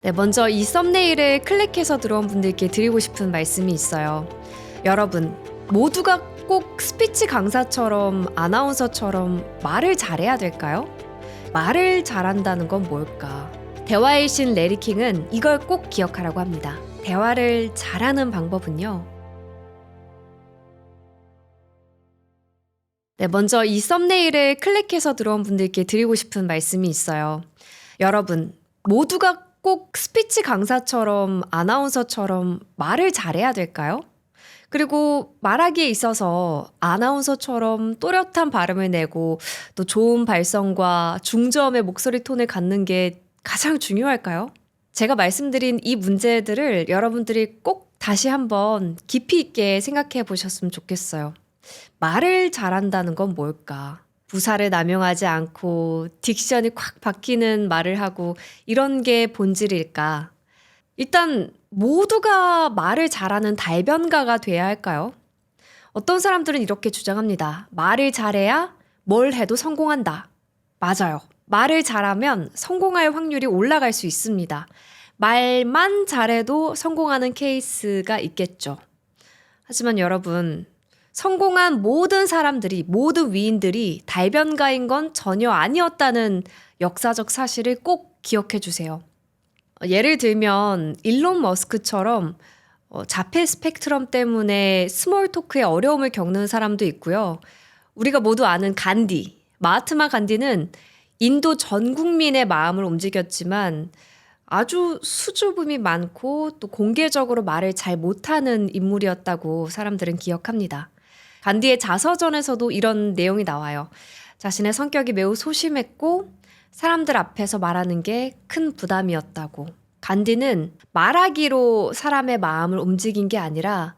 네, 먼저 이 썸네일을 클릭해서 들어온 분들께 드리고 싶은 말씀이 있어요. 여러분, 모두가 꼭 스피치 강사처럼 아나운서처럼 말을 잘해야 될까요? 말을 잘한다는 건 뭘까? 대화의 신 레리 킹은 이걸 꼭 기억하라고 합니다. 대화를 잘하는 방법은요. 네, 먼저 이 썸네일을 클릭해서 들어온 분들께 드리고 싶은 말씀이 있어요. 여러분, 모두가 꼭 스피치 강사처럼 아나운서처럼 말을 잘해야 될까요? 그리고 말하기에 있어서 아나운서처럼 또렷한 발음을 내고 또 좋은 발성과 중저음의 목소리 톤을 갖는 게 가장 중요할까요? 제가 말씀드린 이 문제들을 여러분들이 꼭 다시 한번 깊이 있게 생각해 보셨으면 좋겠어요. 말을 잘한다는 건 뭘까? 부사를 남용하지 않고 딕션이 콱 박히는 말을 하고 이런 게 본질일까? 일단 모두가 말을 잘하는 달변가가 돼야 할까요? 어떤 사람들은 이렇게 주장합니다. 말을 잘해야 뭘 해도 성공한다. 맞아요. 말을 잘하면 성공할 확률이 올라갈 수 있습니다. 말만 잘해도 성공하는 케이스가 있겠죠. 하지만 여러분, 성공한 모든 사람들이, 모든 위인들이 달변가인 건 전혀 아니었다는 역사적 사실을 꼭 기억해 주세요. 예를 들면 일론 머스크처럼 자폐 스펙트럼 때문에 스몰 토크에 어려움을 겪는 사람도 있고요. 우리가 모두 아는 간디, 마하트마 간디는 인도 전 국민의 마음을 움직였지만 아주 수줍음이 많고 또 공개적으로 말을 잘 못하는 인물이었다고 사람들은 기억합니다. 간디의 자서전에서도 이런 내용이 나와요. 자신의 성격이 매우 소심했고 사람들 앞에서 말하는 게 큰 부담이었다고. 간디는 말하기로 사람의 마음을 움직인 게 아니라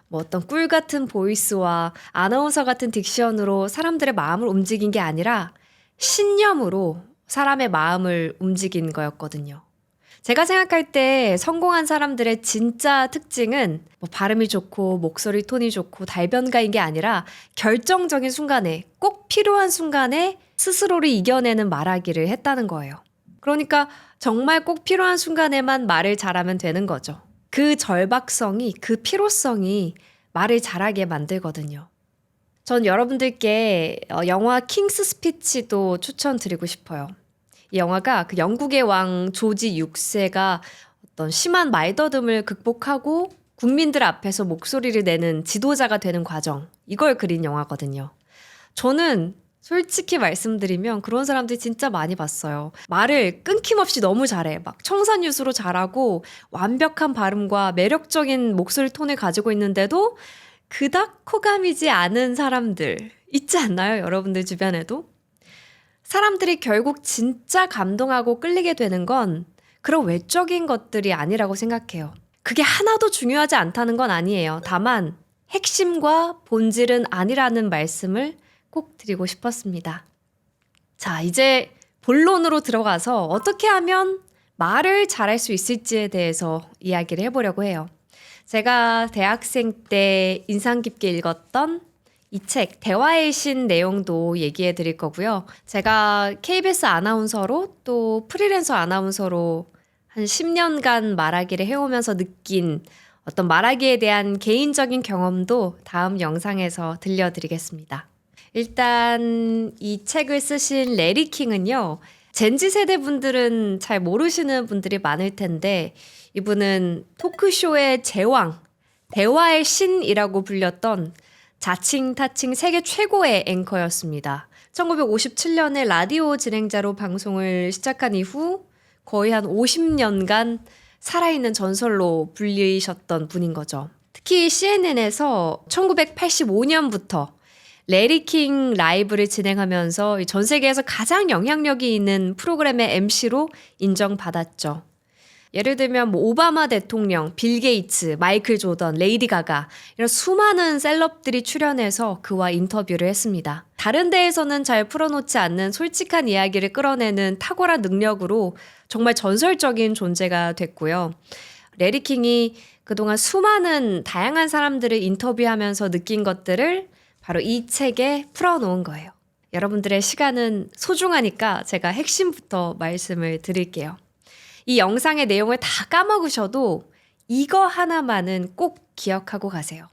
뭐 어떤 꿀 같은 보이스와 아나운서 같은 딕션으로 사람들의 마음을 움직인 게 아니라 신념으로 사람의 마음을 움직인 거였거든요. 제가 생각할 때 성공한 사람들의 진짜 특징은 뭐 발음이 좋고 목소리 톤이 좋고 달변가인 게 아니라 결정적인 순간에 꼭 필요한 순간에 스스로를 이겨내는 말하기를 했다는 거예요. 그러니까 정말 꼭 필요한 순간에만 말을 잘하면 되는 거죠. 그 절박성이, 그 필요성이 말을 잘하게 만들거든요. 전 여러분들께 영화 킹스 스피치도 추천드리고 싶어요. 이 영화가 그 영국의 왕 조지 6세가 어떤 심한 말더듬을 극복하고 국민들 앞에서 목소리를 내는 지도자가 되는 과정, 이걸 그린 영화거든요. 저는 솔직히 말씀드리면 그런 사람들이 진짜 많이 봤어요. 말을 끊김없이 너무 잘해. 막 청산유수로 잘하고 완벽한 발음과 매력적인 목소리 톤을 가지고 있는데도 그닥 호감이지 않은 사람들 있지 않나요? 여러분들 주변에도? 사람들이 결국 진짜 감동하고 끌리게 되는 건 그런 외적인 것들이 아니라고 생각해요. 그게 하나도 중요하지 않다는 건 아니에요. 다만 핵심과 본질은 아니라는 말씀을 꼭 드리고 싶었습니다. 자, 이제 본론으로 들어가서 어떻게 하면 말을 잘할 수 있을지에 대해서 이야기를 해보려고 해요. 제가 대학생 때 인상 깊게 읽었던 이 책 대화의 신 내용도 얘기해 드릴 거고요. 제가 KBS 아나운서로 또 프리랜서 아나운서로 한 10년간 말하기를 해오면서 느낀 어떤 말하기에 대한 개인적인 경험도 다음 영상에서 들려드리겠습니다. 일단 이 책을 쓰신 레리 킹은요. 젠지 세대 분들은 잘 모르시는 분들이 많을 텐데 이분은 토크쇼의 제왕, 대화의 신이라고 불렸던 자칭 타칭 세계 최고의 앵커였습니다. 1957년에 라디오 진행자로 방송을 시작한 이후 거의 한 50년간 살아있는 전설로 불리셨던 분인 거죠. 특히 CNN에서 1985년부터 레리 킹 라이브를 진행하면서 전 세계에서 가장 영향력이 있는 프로그램의 MC로 인정받았죠. 예를 들면 뭐 오바마 대통령, 빌 게이츠, 마이클 조던, 레이디 가가 이런 수많은 셀럽들이 출연해서 그와 인터뷰를 했습니다. 다른 데에서는 잘 풀어놓지 않는 솔직한 이야기를 끌어내는 탁월한 능력으로 정말 전설적인 존재가 됐고요. 레리 킹이 그동안 수많은 다양한 사람들을 인터뷰하면서 느낀 것들을 바로 이 책에 풀어놓은 거예요. 여러분들의 시간은 소중하니까 제가 핵심부터 말씀을 드릴게요. 이 영상의 내용을 다 까먹으셔도 이거 하나만은 꼭 기억하고 가세요.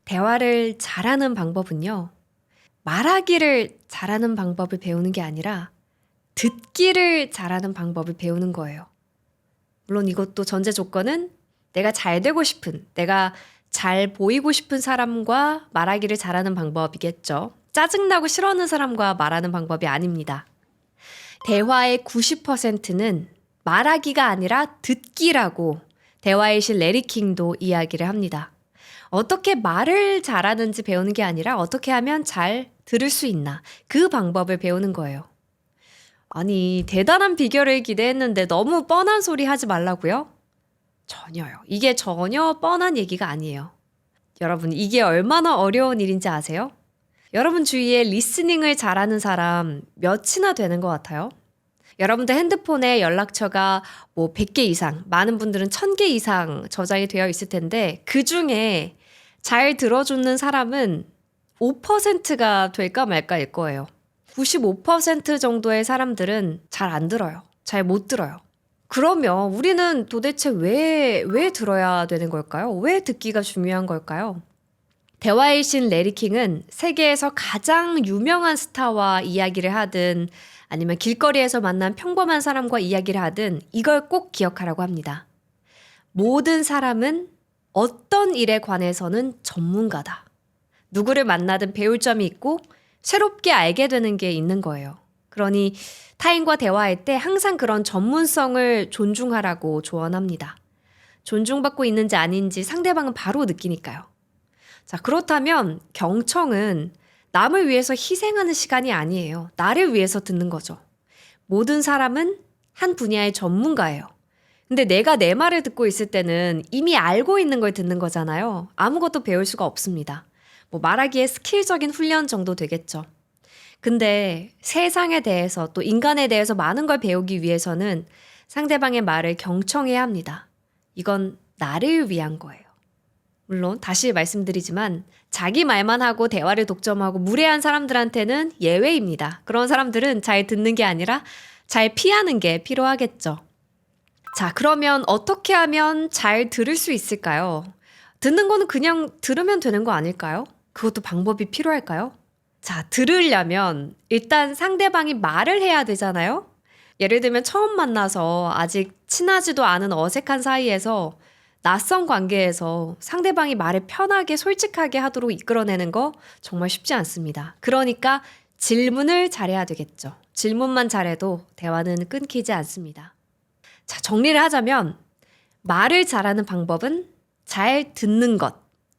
대화를 잘하는 방법은요. 말하기를 잘하는 방법을 배우는 게 아니라 듣기를 잘하는 방법을 배우는 거예요. 물론 이것도 전제 조건은 내가 잘 되고 싶은, 내가 잘 보이고 싶은 사람과 말하기를 잘하는 방법이겠죠. 짜증나고 싫어하는 사람과 말하는 방법이 아닙니다. 대화의 90%는 말하기가 아니라 듣기라고 대화의 신 레리 킹도 이야기를 합니다. 어떻게 말을 잘하는지 배우는 게 아니라 어떻게 하면 잘 들을 수 있나, 그 방법을 배우는 거예요. 아니, 대단한 비결을 기대했는데 너무 뻔한 소리 하지 말라고요? 전혀요. 이게 전혀 뻔한 얘기가 아니에요. 여러분, 이게 얼마나 어려운 일인지 아세요? 여러분 주위에 리스닝을 잘하는 사람 몇이나 되는 것 같아요? 여러분들 핸드폰에 연락처가 뭐 100개 이상, 많은 분들은 1000개 이상 저장이 되어 있을 텐데 그 중에 잘 들어주는 사람은 5%가 될까 말까일 거예요. 95% 정도의 사람들은 잘 안 들어요. 잘 못 들어요. 그러면 우리는 도대체 왜 들어야 되는 걸까요? 왜 듣기가 중요한 걸까요? 대화의 신 레리 킹은 세계에서 가장 유명한 스타와 이야기를 하든 아니면 길거리에서 만난 평범한 사람과 이야기를 하든 이걸 꼭 기억하라고 합니다. 모든 사람은 어떤 일에 관해서는 전문가다. 누구를 만나든 배울 점이 있고 새롭게 알게 되는 게 있는 거예요. 그러니 타인과 대화할 때 항상 그런 전문성을 존중하라고 조언합니다. 존중받고 있는지 아닌지 상대방은 바로 느끼니까요. 자, 그렇다면 경청은 남을 위해서 희생하는 시간이 아니에요. 나를 위해서 듣는 거죠. 모든 사람은 한 분야의 전문가예요. 근데 내가 내 말을 듣고 있을 때는 이미 알고 있는 걸 듣는 거잖아요. 아무것도 배울 수가 없습니다. 뭐 말하기에 스킬적인 훈련 정도 되겠죠. 근데 세상에 대해서 또 인간에 대해서 많은 걸 배우기 위해서는 상대방의 말을 경청해야 합니다. 이건 나를 위한 거예요. 물론 다시 말씀드리지만 자기 말만 하고 대화를 독점하고 무례한 사람들한테는 예외입니다. 그런 사람들은 잘 듣는 게 아니라 잘 피하는 게 필요하겠죠. 자, 그러면 어떻게 하면 잘 들을 수 있을까요? 듣는 거는 그냥 들으면 되는 거 아닐까요? 그것도 방법이 필요할까요? 자, 들으려면 일단 상대방이 말을 해야 되잖아요? 예를 들면 처음 만나서 아직 친하지도 않은 어색한 사이에서 낯선 관계에서 상대방이 말을 편하게 솔직하게 하도록 이끌어내는 거 정말 쉽지 않습니다. 그러니까 질문을 잘해야 되겠죠. 질문만 잘해도 대화는 끊기지 않습니다. 자, 정리를 하자면 말을 잘하는 방법은 잘 듣는 것.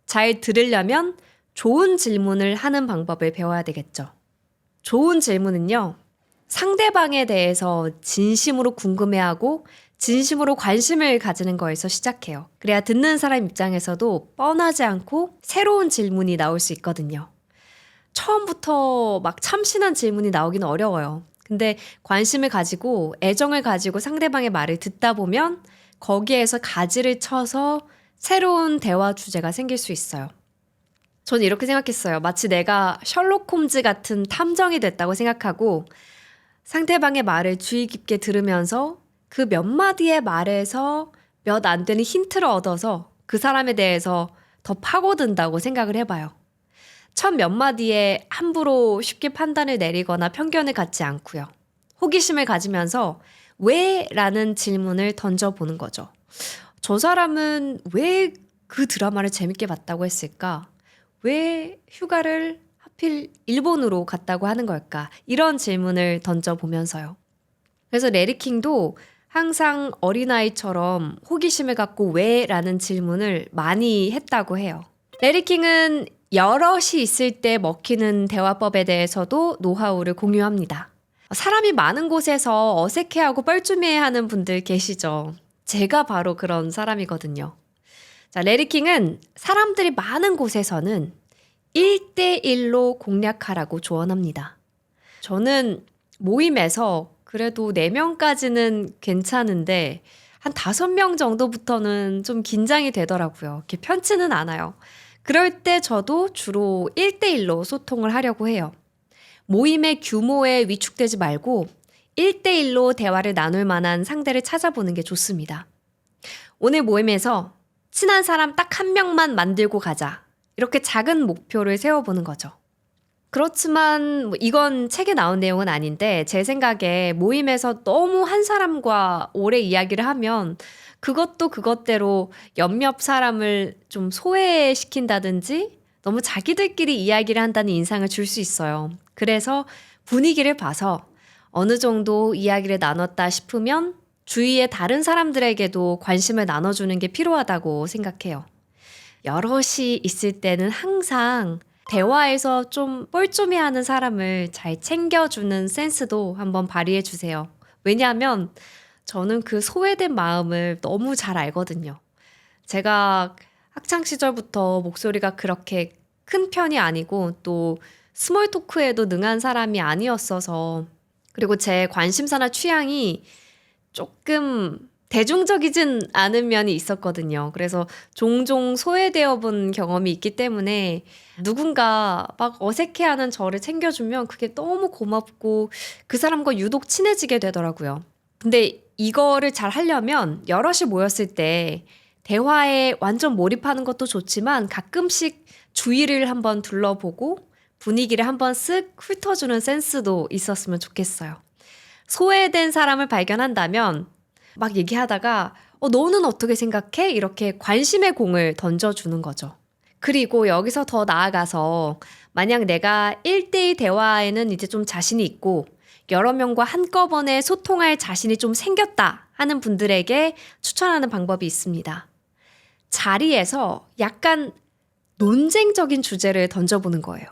잘 들으려면 좋은 질문을 하는 방법을 배워야 되겠죠. 좋은 질문은요, 상대방에 대해서 진심으로 궁금해하고 진심으로 관심을 가지는 거에서 시작해요. 그래야 듣는 사람 입장에서도 뻔하지 않고 새로운 질문이 나올 수 있거든요. 처음부터 막 참신한 질문이 나오기는 어려워요. 근데 관심을 가지고 애정을 가지고 상대방의 말을 듣다 보면 거기에서 가지를 쳐서 새로운 대화 주제가 생길 수 있어요. 저는 이렇게 생각했어요. 마치 내가 셜록 홈즈 같은 탐정이 됐다고 생각하고 상대방의 말을 주의 깊게 들으면서 그 몇 마디의 말에서 몇 안 되는 힌트를 얻어서 그 사람에 대해서 더 파고든다고 생각을 해봐요. 첫 몇 마디에 함부로 쉽게 판단을 내리거나 편견을 갖지 않고요. 호기심을 가지면서 왜? 라는 질문을 던져보는 거죠. 저 사람은 왜 그 드라마를 재밌게 봤다고 했을까? 왜 휴가를 하필 일본으로 갔다고 하는 걸까? 이런 질문을 던져보면서요. 그래서 레리 킹도 항상 어린아이처럼 호기심을 갖고 왜? 라는 질문을 많이 했다고 해요. 레리 킹은 여럿이 있을 때 먹히는 대화법에 대해서도 노하우를 공유합니다. 사람이 많은 곳에서 어색해하고 뻘쭘해하는 분들 계시죠? 제가 바로 그런 사람이거든요. 자, 레리 킹은 사람들이 많은 곳에서는 1대1로 공략하라고 조언합니다. 저는 모임에서 그래도 4명까지는 괜찮은데 한 5명 정도부터는 좀 긴장이 되더라고요. 이렇게 편치는 않아요. 그럴 때 저도 주로 1대1로 소통을 하려고 해요. 모임의 규모에 위축되지 말고 1대1로 대화를 나눌 만한 상대를 찾아보는 게 좋습니다. 오늘 모임에서 친한 사람 딱 한 명만 만들고 가자. 이렇게 작은 목표를 세워보는 거죠. 그렇지만 이건 책에 나온 내용은 아닌데 제 생각에 모임에서 너무 한 사람과 오래 이야기를 하면 그것도 그것대로 옆옆 사람을 좀 소외시킨다든지 너무 자기들끼리 이야기를 한다는 인상을 줄 수 있어요. 그래서 분위기를 봐서 어느 정도 이야기를 나눴다 싶으면 주위의 다른 사람들에게도 관심을 나눠주는 게 필요하다고 생각해요. 여럿이 있을 때는 항상 대화에서 좀 뻘쭘해하는 사람을 잘 챙겨주는 센스도 한번 발휘해 주세요. 왜냐하면 저는 그 소외된 마음을 너무 잘 알거든요. 제가 학창 시절부터 목소리가 그렇게 큰 편이 아니고 또 스몰 토크에도 능한 사람이 아니었어서 그리고 제 관심사나 취향이 조금 대중적이진 않은 면이 있었거든요. 그래서 종종 소외되어 본 경험이 있기 때문에 누군가 막 어색해하는 저를 챙겨주면 그게 너무 고맙고 그 사람과 유독 친해지게 되더라고요. 근데 이거를 잘 하려면 여럿이 모였을 때 대화에 완전 몰입하는 것도 좋지만 가끔씩 주위를 한번 둘러보고 분위기를 한번 쓱 훑어주는 센스도 있었으면 좋겠어요. 소외된 사람을 발견한다면 막 얘기하다가 너는 어떻게 생각해? 이렇게 관심의 공을 던져주는 거죠. 그리고 여기서 더 나아가서 만약 내가 1대1 대화에는 이제 좀 자신이 있고 여러 명과 한꺼번에 소통할 자신이 좀 생겼다 하는 분들에게 추천하는 방법이 있습니다. 자리에서 약간 논쟁적인 주제를 던져보는 거예요.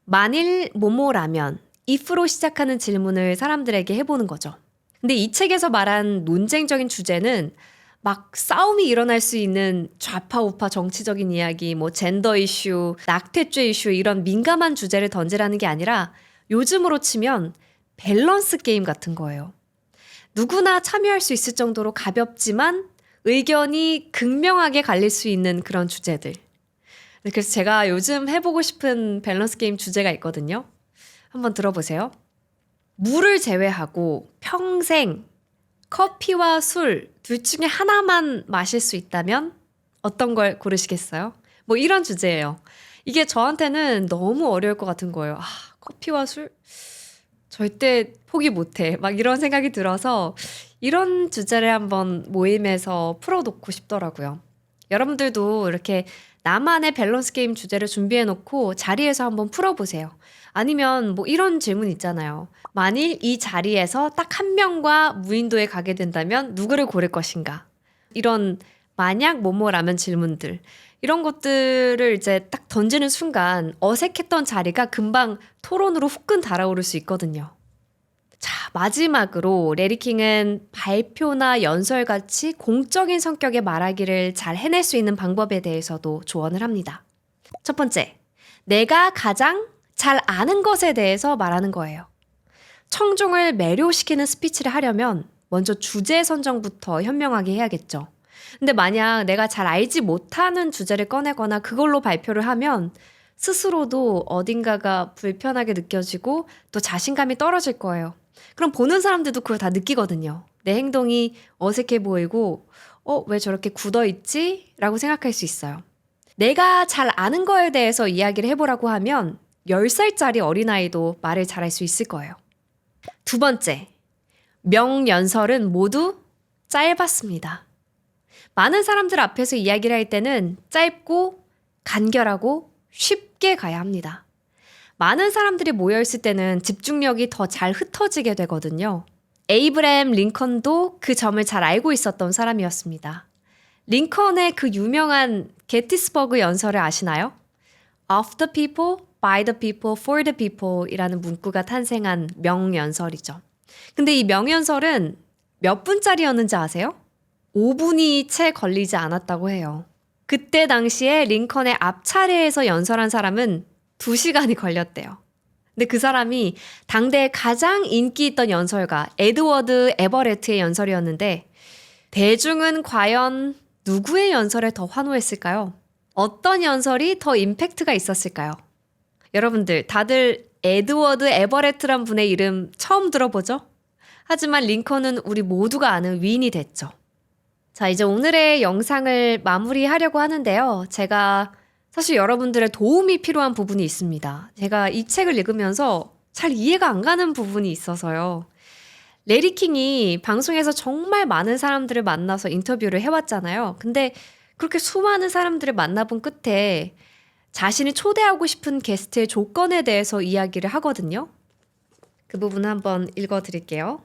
만일 뭐뭐라면 if로 시작하는 질문을 사람들에게 해보는 거죠. 근데 이 책에서 말한 논쟁적인 주제는 막 싸움이 일어날 수 있는 좌파 우파 정치적인 이야기, 뭐 젠더 이슈, 낙태죄 이슈 이런 민감한 주제를 던지라는 게 아니라 요즘으로 치면 밸런스 게임 같은 거예요. 누구나 참여할 수 있을 정도로 가볍지만 의견이 극명하게 갈릴 수 있는 그런 주제들. 그래서 제가 요즘 해보고 싶은 밸런스 게임 주제가 있거든요. 한번 들어보세요. 물을 제외하고 평생 커피와 술 둘 중에 하나만 마실 수 있다면 어떤 걸 고르시겠어요? 뭐 이런 주제예요. 이게 저한테는 너무 어려울 것 같은 거예요. 커피와 술? 절대 포기 못해. 막 이런 생각이 들어서 이런 주제를 한번 모임에서 풀어놓고 싶더라고요. 여러분들도 이렇게 나만의 밸런스 게임 주제를 준비해놓고 자리에서 한번 풀어보세요. 아니면 뭐 이런 질문 있잖아요. 만일 이 자리에서 딱 한 명과 무인도에 가게 된다면 누구를 고를 것인가? 이런 만약 뭐뭐라면 질문들. 이런 것들을 이제 딱 던지는 순간 어색했던 자리가 금방 토론으로 후끈 달아오를 수 있거든요. 자, 마지막으로 레리킹은 발표나 연설같이 공적인 성격의 말하기를 잘 해낼 수 있는 방법에 대해서도 조언을 합니다. 첫 번째, 내가 가장 잘 아는 것에 대해서 말하는 거예요. 청중을 매료시키는 스피치를 하려면 먼저 주제 선정부터 현명하게 해야겠죠. 근데 만약 내가 잘 알지 못하는 주제를 꺼내거나 그걸로 발표를 하면 스스로도 어딘가가 불편하게 느껴지고 또 자신감이 떨어질 거예요. 그럼 보는 사람들도 그걸 다 느끼거든요. 내 행동이 어색해 보이고 왜 저렇게 굳어있지? 라고 생각할 수 있어요. 내가 잘 아는 거에 대해서 이야기를 해보라고 하면 10살짜리 어린아이도 말을 잘할 수 있을 거예요. 두 번째, 명연설은 모두 짧았습니다. 많은 사람들 앞에서 이야기를 할 때는 짧고 간결하고 쉽게 가야 합니다. 많은 사람들이 모여있을 때는 집중력이 더 잘 흩어지게 되거든요. 에이브라함 링컨도 그 점을 잘 알고 있었던 사람이었습니다. 링컨의 그 유명한 게티스버그 연설을 아시나요? Of the people, by the people, for the people 이라는 문구가 탄생한 명연설이죠. 근데 이 명연설은 몇 분짜리였는지 아세요? 5분이 채 걸리지 않았다고 해요. 그때 당시에 링컨의 앞차례에서 연설한 사람은 2시간이 걸렸대요. 근데 그 사람이 당대에 가장 인기 있던 연설가 에드워드 에버레트의 연설이었는데 대중은 과연 누구의 연설에 더 환호했을까요? 어떤 연설이 더 임팩트가 있었을까요? 여러분들 다들 에드워드 에버레트란 분의 이름 처음 들어보죠? 하지만 링컨은 우리 모두가 아는 위인이 됐죠. 자, 이제 오늘의 영상을 마무리하려고 하는데요. 제가 사실 여러분들의 도움이 필요한 부분이 있습니다. 제가 이 책을 읽으면서 잘 이해가 안 가는 부분이 있어서요. 레리 킹이 방송에서 정말 많은 사람들을 만나서 인터뷰를 해왔잖아요. 근데 그렇게 수많은 사람들을 만나본 끝에 자신이 초대하고 싶은 게스트의 조건에 대해서 이야기를 하거든요. 그 부분 한번 읽어드릴게요.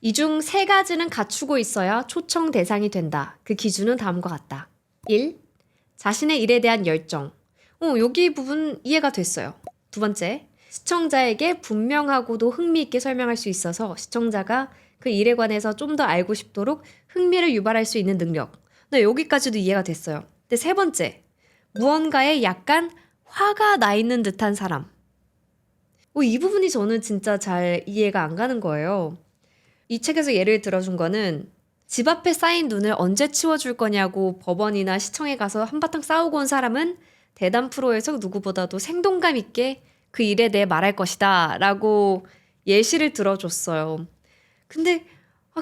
이 중 3가지는 갖추고 있어야 초청 대상이 된다. 그 기준은 다음과 같다. 1. 자신의 일에 대한 열정. 여기 부분 이해가 됐어요. 2번째, 시청자에게 분명하고도 흥미있게 설명할 수 있어서 시청자가 그 일에 관해서 좀 더 알고 싶도록 흥미를 유발할 수 있는 능력. 네, 여기까지도 이해가 됐어요. 근데 3번째, 무언가에 약간 화가 나 있는 듯한 사람. 이 부분이 저는 진짜 잘 이해가 안 가는 거예요. 이 책에서 예를 들어준 거는 집 앞에 쌓인 눈을 언제 치워줄 거냐고 법원이나 시청에 가서 한바탕 싸우고 온 사람은 대담 프로에서 누구보다도 생동감 있게 그 일에 대해 말할 것이다 라고 예시를 들어줬어요. 근데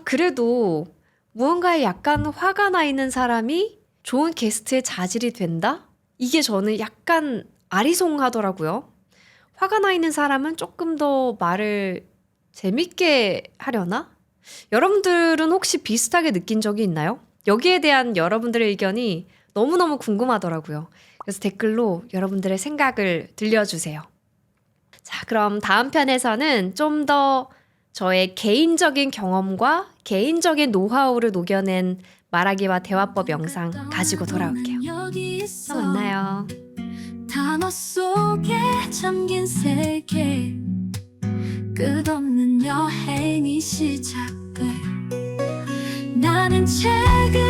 그래도 무언가에 약간 화가 나 있는 사람이 좋은 게스트의 자질이 된다? 이게 저는 약간 아리송하더라고요. 화가 나 있는 사람은 조금 더 말을 재밌게 하려나? 여러분들은 혹시 비슷하게 느낀 적이 있나요? 여기에 대한 여러분들의 의견이 너무너무 궁금하더라고요. 그래서 댓글로 여러분들의 생각을 들려주세요. 자, 그럼 다음 편에서는 좀 더 저의 개인적인 경험과 개인적인 노하우를 녹여낸 말하기와 대화법 영상 가지고 돌아올게요. 또 만나요. 단어 속에 잠긴 세계 끝없는 여행이 시작돼 나는 책을